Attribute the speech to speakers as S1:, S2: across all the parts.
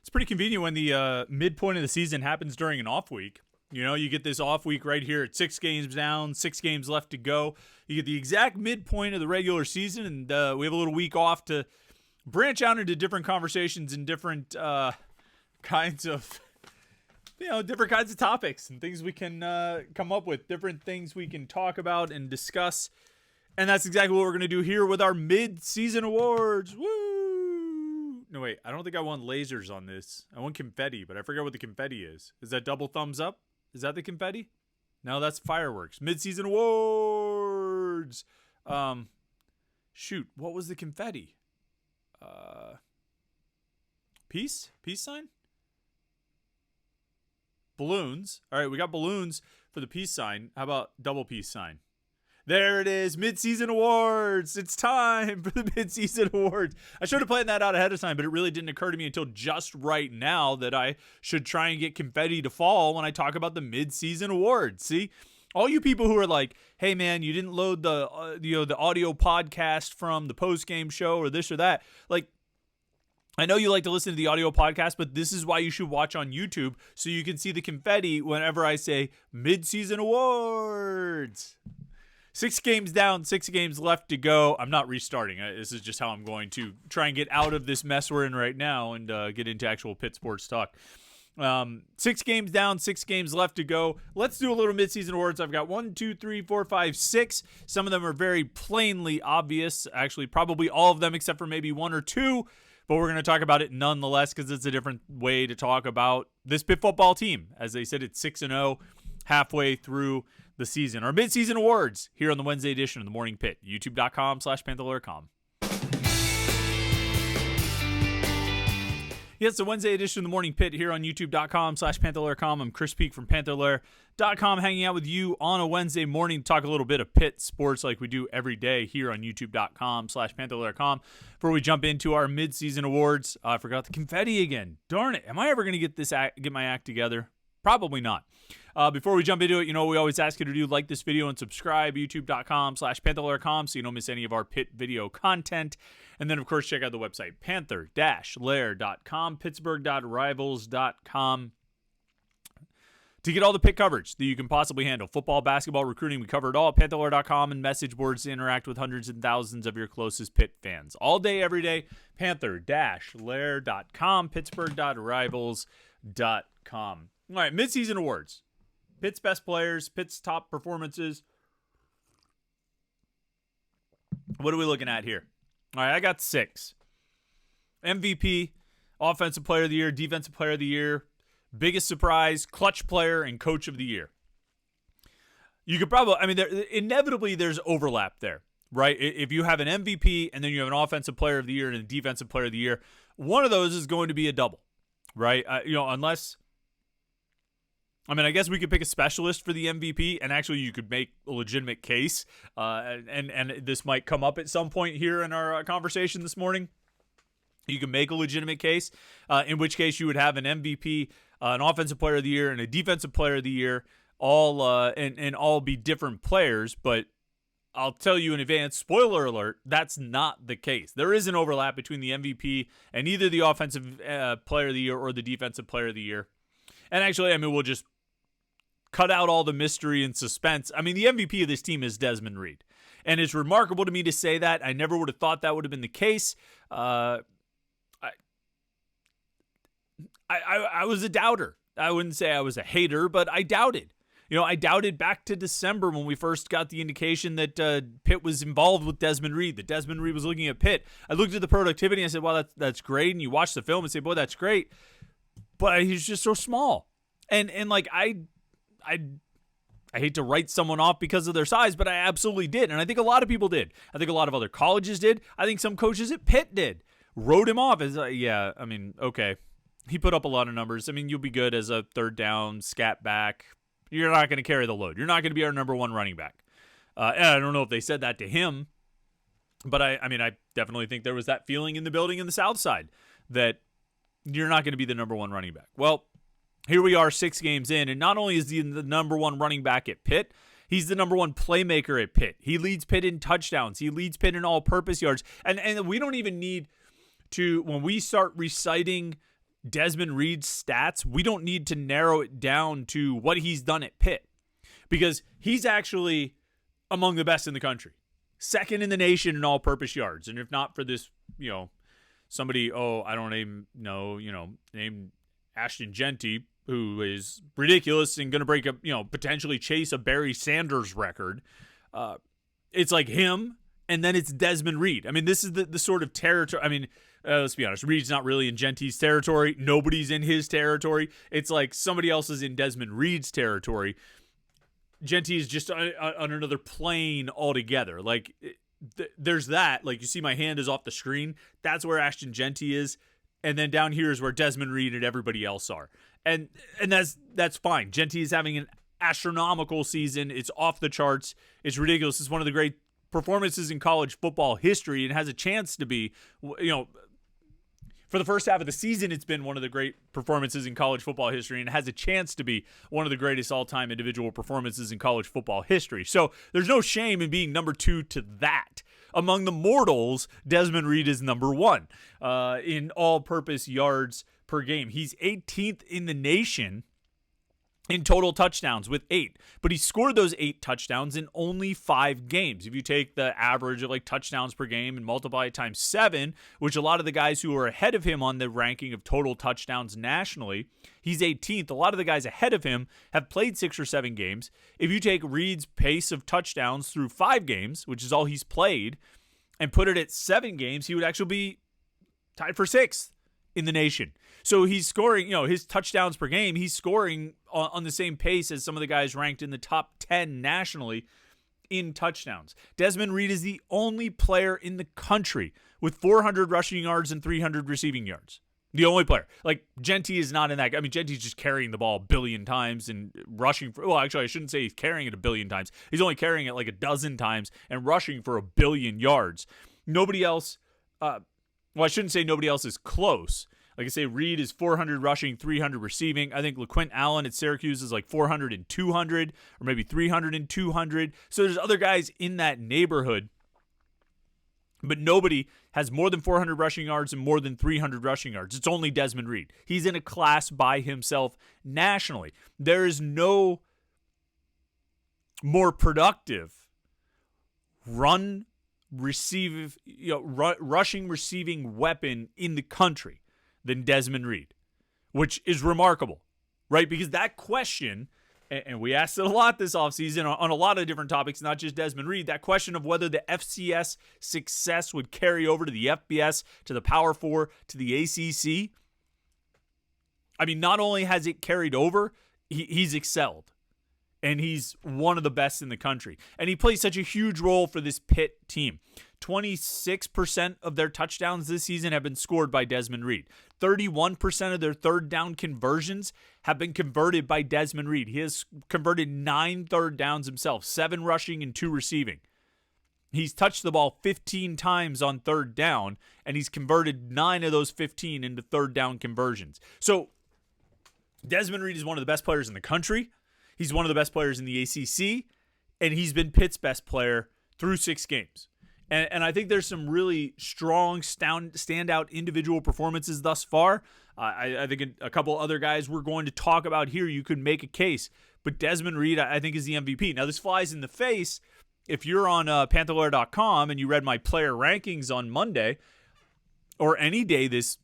S1: It's pretty convenient when the midpoint of the season happens during an off week. You know, you get this off week right here at 6 games down, 6 games left to go. You get the exact midpoint of the regular season, and we have a little week off to branch out into different conversations and different kinds of, different kinds of topics and things we can come up with, different things we can talk about and discuss. And that's exactly what we're going to do here with our mid-season awards. Woo! No, wait, I don't think I won lasers on this. I won confetti, but I forget what the confetti is. Is that double thumbs up? Is that the confetti? No, that's fireworks. Mid-season awards. Shoot, what was the confetti? Peace? Peace sign? Balloons. All right, we got balloons for the peace sign. How about double peace sign? There it is, mid-season awards. It's time for the mid-season awards. I should have planned that out ahead of time, but it really didn't occur to me until just right now that I should try and get confetti to fall when I talk about the mid-season awards. See, all you people who are like, "Hey man, you didn't load the the audio podcast from the post-game show or this or that," like. I know you like to listen to the audio podcast, but this is why you should watch on YouTube so you can see the confetti whenever I say mid-season awards. 6 games down, 6 games left to go. I'm not restarting. This is just how I'm going to try and get out of this mess we're in right now and get into actual Pitt sports talk. 6 games down, 6 games left to go. Let's do a little midseason awards. I've got 1, 2, 3, 4, 5, 6. Some of them are very plainly obvious. Actually, probably all of them except for maybe 1 or 2. But we're going to talk about it nonetheless because it's a different way to talk about this Pitt football team. As they said, it's 6-0 halfway through the season. Our midseason awards here on the Wednesday edition of the Morning Pitt. YouTube.com/Panther-Lair.com. Yes, the Wednesday edition of the Morning Pitt here on YouTube.com/Panther-Lair.com. I'm Chris Peak from Panther-Lair.com, hanging out with you on a Wednesday morning to talk a little bit of Pitt sports like we do every day here on YouTube.com/Panther-Lair.com. Before we jump into our midseason awards, I forgot the confetti again. Darn it! Am I ever going to get my act together? Probably not. Before we jump into it, we always ask you to do like this video and subscribe, youtube.com/Panther-Lair.com, so you don't miss any of our Pitt video content. And then, of course, check out the website, Panther-Lair.com, Pittsburgh.rivals.com, to get all the Pitt coverage that you can possibly handle. Football, basketball, recruiting, we cover it all at Panther-Lair.com, and message boards to interact with hundreds and thousands of your closest Pitt fans. All day, every day, Panther-Lair.com, Pittsburgh.rivals.com. All right, midseason awards. Pitt's best players, Pitt's top performances. What are we looking at here? All right, I got 6. MVP, Offensive Player of the Year, Defensive Player of the Year, biggest surprise, clutch player, and Coach of the Year. You could probably, inevitably there's overlap there, right? If you have an MVP and then you have an Offensive Player of the Year and a Defensive Player of the Year, one of those is going to be a double, right? Unless... I guess we could pick a specialist for the MVP, and actually you could make a legitimate case, and this might come up at some point here in our conversation this morning. You can make a legitimate case, in which case you would have an MVP, an Offensive Player of the Year, and a Defensive Player of the Year, all and all be different players, but I'll tell you in advance, spoiler alert, that's not the case. There is an overlap between the MVP and either the Offensive Player of the Year or the Defensive Player of the Year. And actually, we'll just cut out all the mystery and suspense. The MVP of this team is Desmond Reed. And it's remarkable to me to say that. I never would have thought that would have been the case. I was a doubter. I wouldn't say I was a hater, but I doubted. I doubted back to December when we first got the indication that Pitt was involved with Desmond Reed, that Desmond Reed was looking at Pitt. I looked at the productivity and I said, well, that's great. And you watch the film and say, boy, that's great. But he's just so small. And I hate to write someone off because of their size, but I absolutely did. And I think a lot of people did. I think a lot of other colleges did. I think some coaches at Pitt did. Wrote him off as, okay. He put up a lot of numbers. You'll be good as a third down, scat back. You're not going to carry the load. You're not going to be our number 1 running back. And I don't know if they said that to him, but I definitely think there was that feeling in the building in the South Side that you're not going to be the number 1 running back. Well, here we are 6 games in, and not only is he the number 1 running back at Pitt, he's the number 1 playmaker at Pitt. He leads Pitt in touchdowns. He leads Pitt in all-purpose yards. And we don't even need to, when we start reciting Desmond Reed's stats, we don't need to narrow it down to what he's done at Pitt, because he's actually among the best in the country. Second in the nation in all-purpose yards. And if not for this, somebody, I don't even know, named Ashton Genty, who is ridiculous and going to break up, potentially chase a Barry Sanders record. It's like him, and then it's Desmond Reed. I mean, this is the sort of territory. I mean, let's be honest. Reed's not really in Genty's territory. Nobody's in his territory. It's like somebody else is in Desmond Reed's territory. Genty is just on another plane altogether. Like, there's that. Like, you see my hand is off the screen. That's where Ashton Genty is. And then down here is where Desmond Reed and everybody else are. And that's fine. Genty is having an astronomical season. It's off the charts. It's ridiculous. It's one of the great performances in college football history, and has a chance to be, for the first half of the season, it's been one of the great performances in college football history, and it has a chance to be one of the greatest all-time individual performances in college football history. So there's no shame in being number 2 to that. Among the mortals, Desmond Reed is number 1 in all-purpose yards per game. He's 18th in the nation in total touchdowns with 8. But he scored those 8 touchdowns in only 5 games. If you take the average of touchdowns per game and multiply it times 7, which a lot of the guys who are ahead of him on the ranking of total touchdowns nationally, he's 18th. A lot of the guys ahead of him have played 6 or 7 games. If you take Reed's pace of touchdowns through 5 games, which is all he's played, and put it at 7 games, he would actually be tied for 6th in the nation. So he's scoring, his touchdowns per game, he's scoring on the same pace as some of the guys ranked in the top 10 nationally in touchdowns. Desmond Reed is the only player in the country with 400 rushing yards and 300 receiving yards. The only player. Like, Genty is not in that. I mean, Genty's just carrying the ball a billion times and rushing for, well, actually, I shouldn't say he's carrying it a billion times. He's only carrying it like a dozen times and rushing for a billion yards. Nobody else, I shouldn't say nobody else is close. Like I say, Reed is 400 rushing, 300 receiving. I think LaQuint Allen at Syracuse is like 400 and 200, or maybe 300 and 200. So there's other guys in that neighborhood, but nobody has more than 400 rushing yards and more than 300 rushing yards. It's only Desmond Reed. He's in a class by himself nationally. There is no more productive rushing, receiving weapon in the country than Desmond Reed, which is remarkable, right? Because that question, and we asked it a lot this offseason on a lot of different topics, not just Desmond Reed, that question of whether the FCS success would carry over to the FBS, to the Power 4, to the ACC. I mean, not only has it carried over, he's excelled. And he's one of the best in the country. And he plays such a huge role for this Pitt team. 26% of their touchdowns this season have been scored by Desmond Reed. 31% of their third down conversions have been converted by Desmond Reed. He has converted 9 third downs himself, 7 rushing and 2 receiving. He's touched the ball 15 times on third down, and he's converted 9 of those 15 into third down conversions. So Desmond Reed is one of the best players in the country. He's one of the best players in the ACC, and he's been Pitt's best player through 6 games. And I think there's some really strong standout individual performances thus far. I think a couple other guys we're going to talk about here, you could make a case. But Desmond Reed, I think, is the MVP. Now, this flies in the face. If you're on Panther-Lair.com and you read my player rankings on Monday, or any day this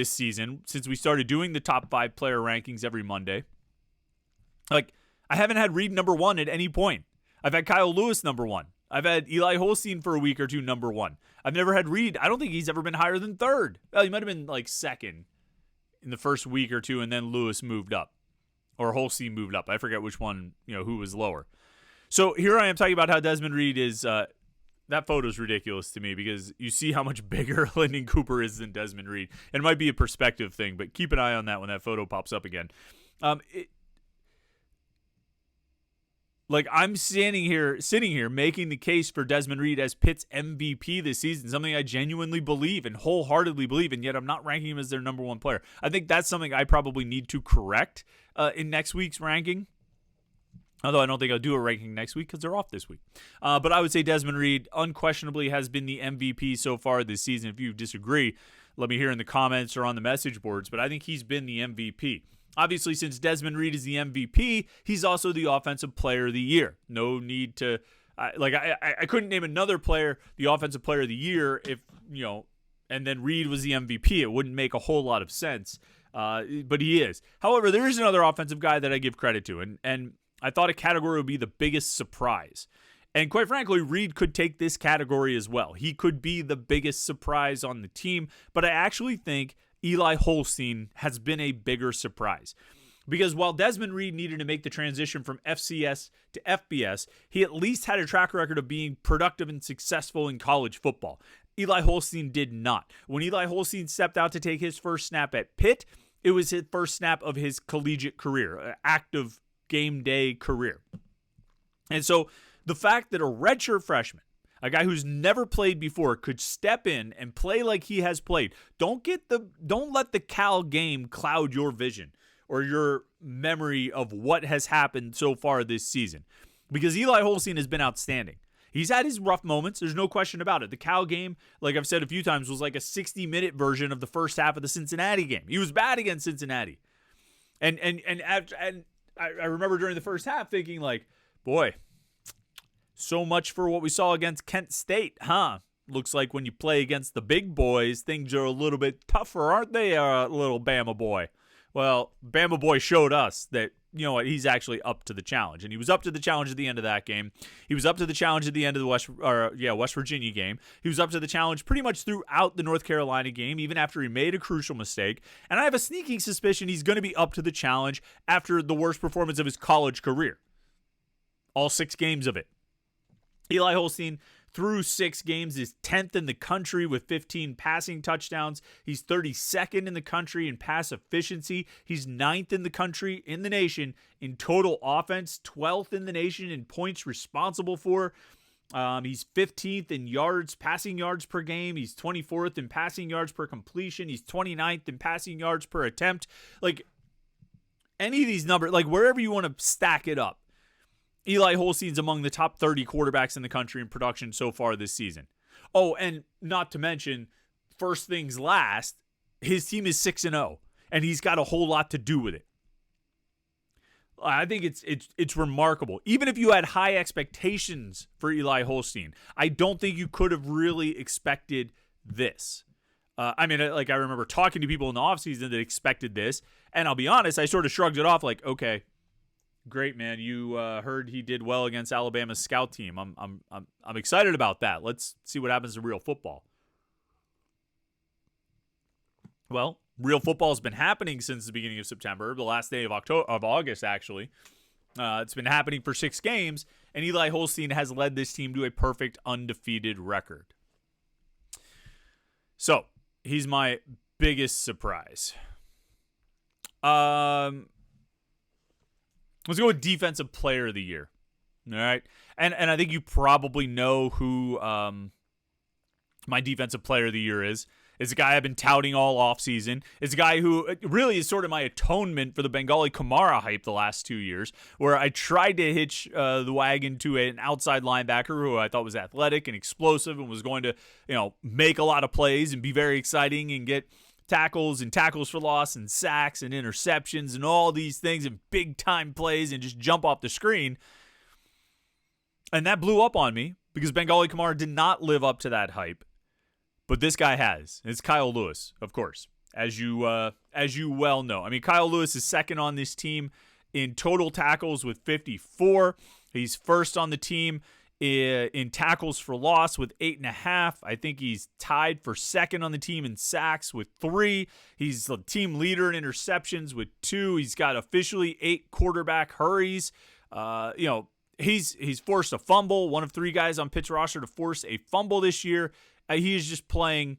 S1: season, since we started doing the top 5 player rankings every Monday, like, I haven't had Reed number 1 at any point. I've had Kyle Lewis number 1. I've had Eli Holstein for a week or two number 1. I've never had Reed. I don't think he's ever been higher than 3rd. Well, he might have been like 2nd in the first week or two, and then Lewis moved up. Or Holstein moved up. I forget which one, who was lower. So here I am talking about how Desmond Reed is, that photo's ridiculous to me because you see how much bigger Lyndon Cooper is than Desmond Reed. And it might be a perspective thing, but keep an eye on that when that photo pops up again. Like, I'm sitting here making the case for Desmond Reed as Pitt's MVP this season, something I genuinely believe and wholeheartedly believe, and yet I'm not ranking him as their number 1 player. I think that's something I probably need to correct in next week's ranking, although I don't think I'll do a ranking next week because they're off this week. But I would say Desmond Reed unquestionably has been the MVP so far this season. If you disagree, let me hear in the comments or on the message boards, but I think he's been the MVP. Obviously, since Desmond Reed is the MVP, he's also the Offensive Player of the Year. No need to, I couldn't name another player the Offensive Player of the Year if, and then Reed was the MVP. It wouldn't make a whole lot of sense, but he is. However, there is another offensive guy that I give credit to, and I thought a category would be the biggest surprise. And quite frankly, Reed could take this category as well. He could be the biggest surprise on the team, but I actually think Eli Holstein has been a bigger surprise. Because while Desmond Reed needed to make the transition from FCS to FBS, he at least had a track record of being productive and successful in college football. Eli Holstein did not. When Eli Holstein stepped out to take his first snap at Pitt, it was his first snap of his collegiate career, active game day career. And so the fact that a redshirt freshman, a guy who's never played before, could step in and play like he has played. Don't let the Cal game cloud your vision or your memory of what has happened so far this season. Because Eli Holstein has been outstanding. He's had his rough moments. There's no question about it. The Cal game, like I've said a few times, was like a 60-minute version of the first half of the Cincinnati game. He was bad against Cincinnati. And I remember during the first half thinking like, boy, so much for what we saw against Kent State, huh? Looks like when you play against the big boys, things are a little bit tougher, aren't they, little Bama boy? Well, Bama boy showed us that, you know what, he's actually up to the challenge. And he was up to the challenge at the end of that game. He was up to the challenge at the end of the West Virginia game. He was up to the challenge pretty much throughout the North Carolina game, even after he made a crucial mistake. And I have a sneaking suspicion he's going to be up to the challenge after the worst performance of his college career. All 6 games of it. Eli Holstein, through 6 games, is 10th in the country with 15 passing touchdowns. He's 32nd in the country in pass efficiency. He's 9th in the country, in the nation, in total offense, 12th in the nation in points responsible for. He's 15th in yards, passing yards per game. He's 24th in passing yards per completion. He's 29th in passing yards per attempt. Like, any of these numbers, like wherever you want to stack it up, Eli Holstein's among the top 30 quarterbacks in the country in production so far this season. Oh, and not to mention, first things last, his team is 6-0, and he's got a whole lot to do with it. I think it's remarkable. Even if you had high expectations for Eli Holstein, I don't think you could have really expected this. I remember talking to people in the offseason that expected this, and I'll be honest, I sort of shrugged it off like, okay, great, man. You heard he did well against Alabama's scout team. I'm excited about that. Let's see what happens in real football. Well, real football has been happening since the beginning of September, the last day of August, actually. It's been happening for 6 games, and Eli Holstein has led this team to a perfect undefeated record. So, he's my biggest surprise. Let's go with Defensive Player of the Year. All right. And I think you probably know who my Defensive Player of the Year is. It's a guy I've been touting all offseason. It's a guy who really is sort of my atonement for the Bengali Kamara hype the last 2 years, where I tried to hitch the wagon to an outside linebacker who I thought was athletic and explosive and was going to, make a lot of plays and be very exciting and get tackles for loss and sacks and interceptions and all these things and big time plays and just jump off the screen. And that blew up on me because Bengali Kamara did not live up to that hype. But this guy has. It's Kyle Lewis, of course, as you well know. I mean, Kyle Lewis is second on this team in total tackles with 54. He's first on the team in tackles for loss with 8.5. I think he's tied for second on the team in sacks with 3. He's the team leader in interceptions with 2. He's got officially 8 quarterback hurries. He's forced a fumble, one of 3 guys on Pitt's roster to force a fumble this year. He is just playing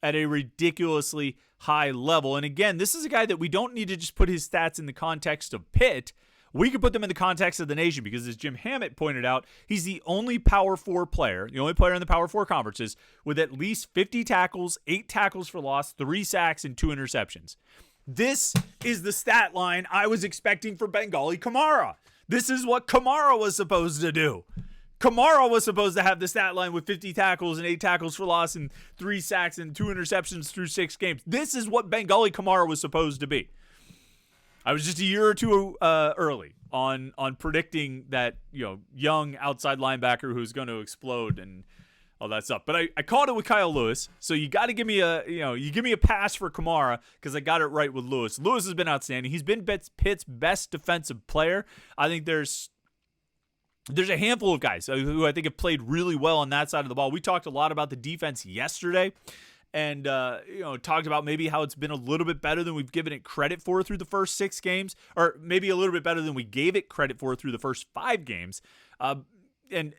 S1: at a ridiculously high level. And again, this is a guy that we don't need to just put his stats in the context of Pitt. We could put them in the context of the nation because, as Jim Hammett pointed out, he's the only Power 4 player, the only player in the Power 4 conferences with at least 50 tackles, 8 tackles for loss, 3 sacks, and 2 interceptions. This is the stat line I was expecting for Bengali Kamara. This is what Kamara was supposed to do. Kamara was supposed to have the stat line with 50 tackles and 8 tackles for loss and 3 sacks and 2 interceptions through 6 games. This is what Bengali Kamara was supposed to be. I was just a year or two early on predicting that, young outside linebacker who's going to explode and all that stuff. But I called it with Kyle Lewis. So you got to give me a pass for Kamara because I got it right with Lewis. Lewis has been outstanding. He's been Pitt's best defensive player. I think there's a handful of guys who I think have played really well on that side of the ball. We talked a lot about the defense yesterday and, talked about maybe how it's been a little bit better than we've given it credit for through the first 6 games, or maybe a little bit better than we gave it credit for through the first 5 games. And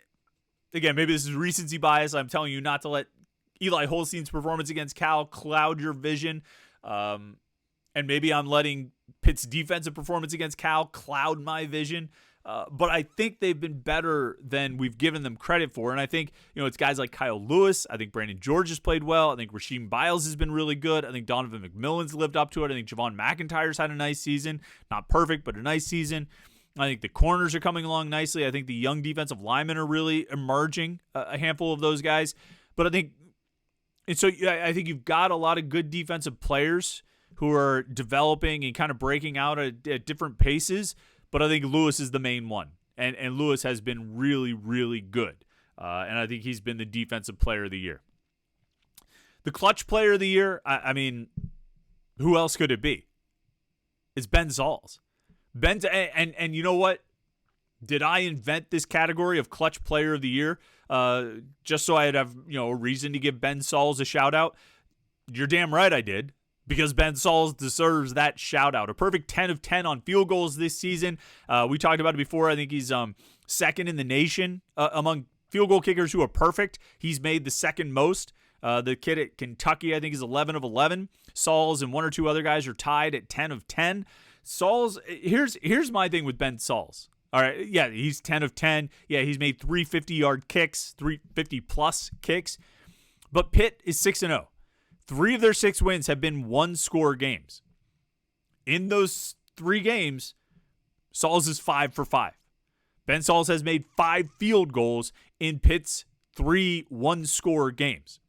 S1: again, maybe this is recency bias. I'm telling you not to let Eli Holstein's performance against Cal cloud your vision. And maybe I'm letting Pitt's defensive performance against Cal cloud my vision. But I think they've been better than we've given them credit for. And I think, it's guys like Kyle Lewis. I think Brandon George has played well. I think Rasheem Biles has been really good. I think Donovan McMillan's lived up to it. I think Javon McIntyre's had a nice season. Not perfect, but a nice season. I think the corners are coming along nicely. I think the young defensive linemen are really emerging, a handful of those guys. But I think you've got a lot of good defensive players who are developing and kind of breaking out at different paces. But I think Lewis is the main one. And Lewis has been really, really good. And I think he's been the defensive player of the year. The clutch player of the year, I mean, who else could it be? It's Ben Sauls. And you know what? Did I invent this category of clutch player of the year just so I'd have, a reason to give Ben Sauls a shout out? You're damn right I did. Because Ben Sauls deserves that shout out. A perfect 10 of 10 on field goals this season. We talked about it before. I think he's second in the nation among field goal kickers who are perfect. He's made the second most. The kid at Kentucky, I think, is 11 of 11. Sauls and 1 or 2 other guys are tied at 10 of 10. Sauls, here's my thing with Ben Sauls. All right, yeah, he's 10 of 10. Yeah, he's made 3 50-yard kicks, 3 50-plus kicks. But Pitt is 6-0. 3 of their 6 wins have been 1-score games. In those 3 games, Sauls is 5 for 5. Ben Sauls has made 5 field goals in Pitt's 3 1-score games.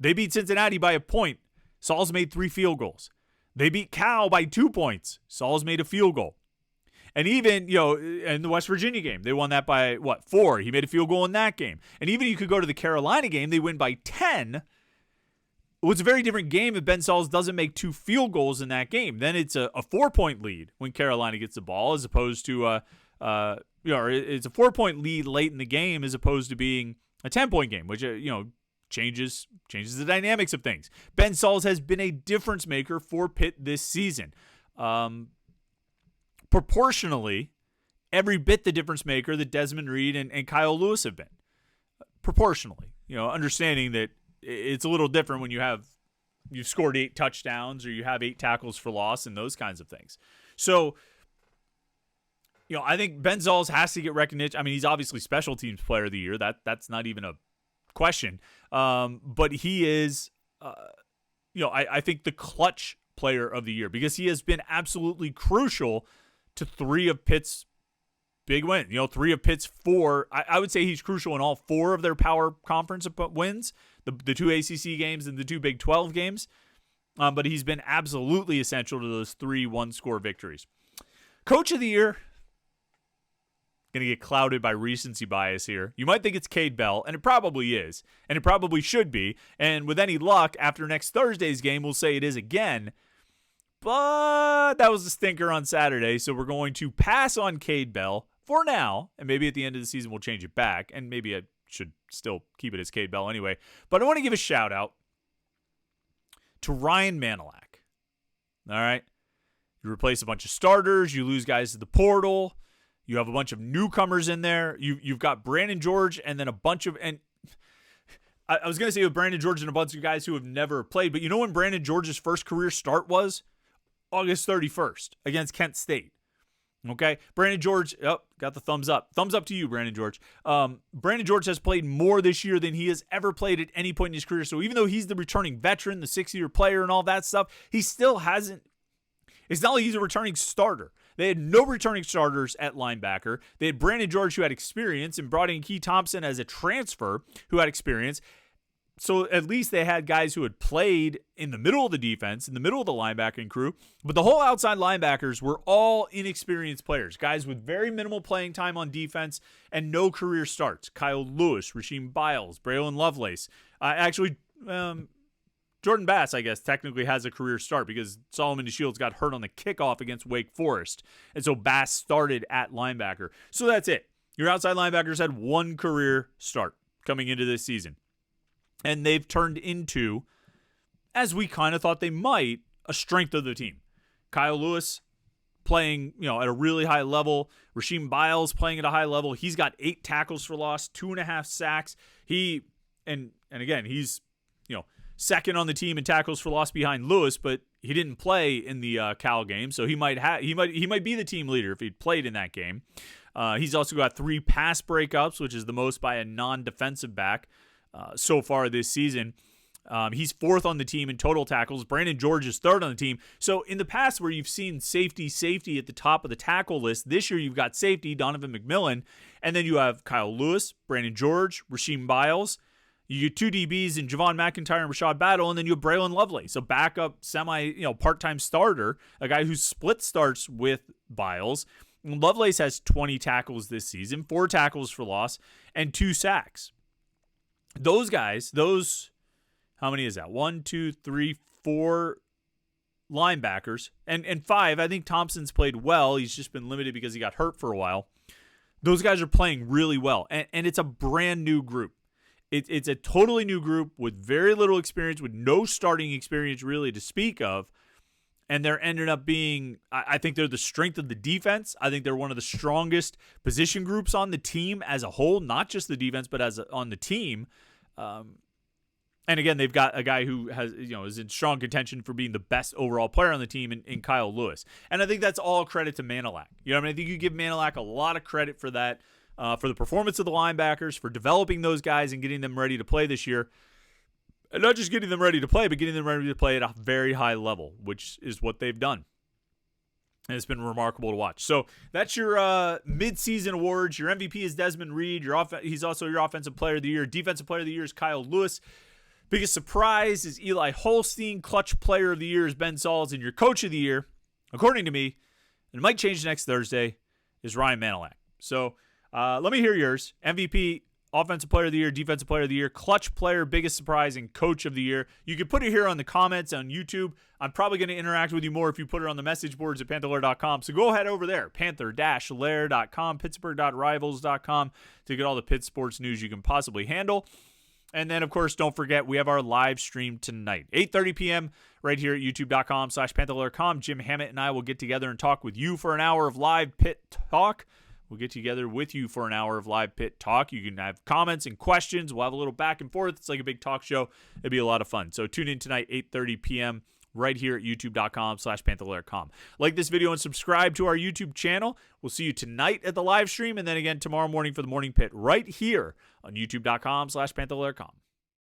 S1: They beat Cincinnati by a point. Sauls made 3 field goals. They beat Cal by 2 points. Sauls made a field goal. And even, in the West Virginia game, they won that by, 4? He made a field goal in that game. And even you could go to the Carolina game, they win by 10. It was a very different game if Ben Sauls doesn't make 2 field goals in that game. Then it's a 4-point lead when Carolina gets the ball, as opposed to it's a 4-point lead late in the game as opposed to being a 10-point game, which changes the dynamics of things. Ben Sauls has been a difference maker for Pitt this season. Proportionally, every bit the difference maker that Desmond Reed and Kyle Lewis have been. Proportionally, understanding that it's a little different when you've scored 8 touchdowns or you have 8 tackles for loss and those kinds of things. So, I think Ben Sauls has to get recognition. I mean, he's obviously special teams player of the year. That's not even a question. But he is, I think the clutch player of the year because he has been absolutely crucial to 3 of Pitt's big wins. 3 of Pitt's 4. I would say he's crucial in all 4 of their power conference wins. The 2 ACC games and the 2 Big 12 games. But he's been absolutely essential to those 3 1-score victories. Coach of the year, going to get clouded by recency bias here. You might think it's Cade Bell, and it probably is. And it probably should be. And with any luck, after next Thursday's game, we'll say it is again. But that was a stinker on Saturday, so we're going to pass on Cade Bell for now. And maybe at the end of the season, we'll change it back. And maybe I should still keep it as Cade Bell anyway. But I want to give a shout out to Ryan Manilak. All right. You replace a bunch of starters. You lose guys to the portal. You have a bunch of newcomers in there. You've got Brandon George and then a bunch of... And I was going to say with Brandon George and a bunch of guys who have never played. But you know when Brandon George's first career start was? August 31st against Kent State. Okay, Brandon George, got the thumbs up. Thumbs up to you, Brandon George. Brandon George has played more this year than he has ever played at any point in his career. So even though he's the returning veteran, the 6-year player and all that stuff, he still hasn't. It's not like he's a returning starter. They had no returning starters at linebacker. They had Brandon George, who had experience, and brought in Key Thompson as a transfer who had experience. So at least they had guys who had played in the middle of the defense, in the middle of the linebacking crew. But the whole outside linebackers were all inexperienced players, guys with very minimal playing time on defense and no career starts. Kyle Lewis, Rasheem Biles, Braylon Lovelace. Jordan Bass, I guess, technically has a career start because Solomon DeShields got hurt on the kickoff against Wake Forest. And so Bass started at linebacker. So that's it. Your outside linebackers had one career start coming into this season. And they've turned into, as we kind of thought they might, a strength of the team. Kyle Lewis playing, at a really high level. Rasheem Biles playing at a high level. He's got 8 tackles for loss, 2.5 sacks. And again, he's, second on the team in tackles for loss behind Lewis, but he didn't play in the Cal game, so he might be the team leader if he'd played in that game. He's also got 3 pass breakups, which is the most by a non-defensive back so far this season. He's 4th on the team in total tackles. Brandon George is 3rd on the team. So in the past where you've seen safety at the top of the tackle list, this year you've got safety, Donovan McMillan, and then you have Kyle Lewis, Brandon George, Rasheem Biles. You get 2 DBs in Javon McIntyre and Rashad Battle, and then you have Braylon Lovelace, a backup part-time starter, a guy who split starts with Biles. And Lovelace has 20 tackles this season, 4 tackles for loss, and 2 sacks. Those guys, how many is that? 1, 2, 3, 4 linebackers, and 5. I think Thompson's played well. He's just been limited because he got hurt for a while. Those guys are playing really well, and it's a brand new group. It's a totally new group with very little experience, with no starting experience really to speak of. And they're ended up being, I think they're the strength of the defense. I think they're one of the strongest position groups on the team as a whole, not just the defense, but on the team. And again, they've got a guy who is in strong contention for being the best overall player on the team in Kyle Lewis. And I think that's all credit to Manilak. I think you give Manilak a lot of credit for that. For the performance of the linebackers, for developing those guys and getting them ready to play this year. And not just getting them ready to play, but getting them ready to play at a very high level, which is what they've done. And it's been remarkable to watch. So that's your midseason awards. Your MVP is Desmond Reed. He's also your Offensive Player of the Year. Defensive Player of the Year is Kyle Lewis. Biggest surprise is Eli Holstein. Clutch Player of the Year is Ben Sauls. And your Coach of the Year, according to me, and it might change next Thursday, is Ryan Manilak. So let me hear yours. MVP, Offensive Player of the Year, Defensive Player of the Year, Clutch Player, Biggest Surprise, and Coach of the Year. You can put it here on the comments on YouTube. I'm probably going to interact with you more if you put it on the message boards at Panther-Lair.com. So go ahead over there, Panther-Lair.com, Pittsburgh.rivals.com to get all the Pitt sports news you can possibly handle. And then, of course, don't forget, we have our live stream tonight, 8:30 p.m. right here at youtube.com/Panther-Lair.com. Jim Hammett and I will get together and talk with you for an hour of live Pitt talk. We'll get together with you for an hour of live Pitt talk. You can have comments and questions. We'll have a little back and forth. It's like a big talk show. It'll be a lot of fun. So tune in tonight, 8:30 p.m. right here at youtube.com/Panther-Lair.com. Like this video and subscribe to our YouTube channel. We'll see you tonight at the live stream and then again tomorrow morning for the Morning Pitt right here on youtube.com/Panther-Lair.com.